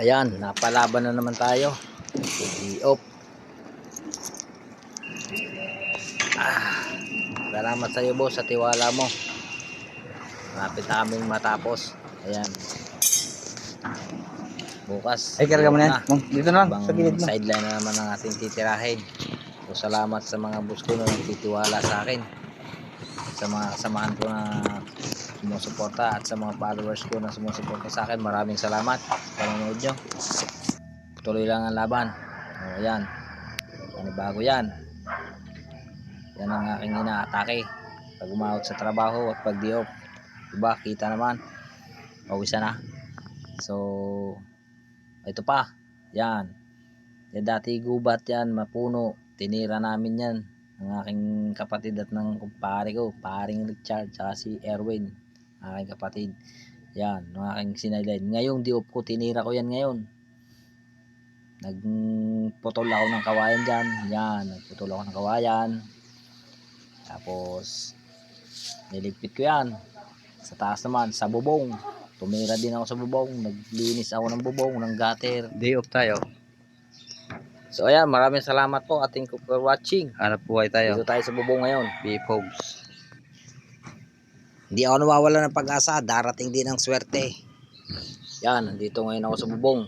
Ayan, napalaban na naman tayo. I-off. Salamat sa iyo, boss, sa tiwala mo. Malapit na kaming matapos. Ayan. Bukas. Ay, karga mo na yan. Dito na lang, Ibang sa gilid mo. sideline na naman ang ating titirahin. So, salamat sa mga boss ko na nagtitiwala sa akin. Sa mga kasamahan ko na sumusuporta at sa mga followers ko na sumusuporta sa akin. Maraming salamat sa panonood nyo. Tuloy lang ang laban. O, ayan. Bago yan. Yan ang aking inaatake pag umawat sa trabaho at pag di-off. Diba, kita naman, pawisa na. So ito pa, yan dati gubat yan, mapuno, tinira namin yan ng aking kapatid at ng kumpare ko, paring Richard, saka si Erwin, aking kapatid. Yan, ng aking sinailan. Ngayong di-off ko, tinira ko yan ngayon. Nagputol ako ng kawayan dyan. Yan, nagputol ako ng kawayan. Tapos niligpit ko yan. Sa taas naman, sa bubong. Tumira din ako sa bubong. Naglinis ako ng bubong, ng gutter. Day off tayo. So ayan, maraming salamat po ating for watching. Hanap buhay tayo. Dito tayo sa bubong ngayon. B-Pogs. Hindi ako nawawala ng pag-asa. Darating din ang swerte. Yan, nandito ngayon ako sa bubong.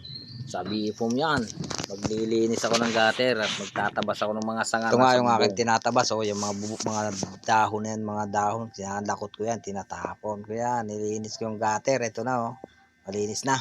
Sabi foam yan. Maglilinis ako ng gutter at magtatabas ako ng mga sanga. Ito nga yung aking tinatabas. O, yung mga dahon na yan, mga dahon. Sinalakot ko yan, tinatapon ko yan. Nilinis ko yung gutter. Ito na, oh. Malinis na.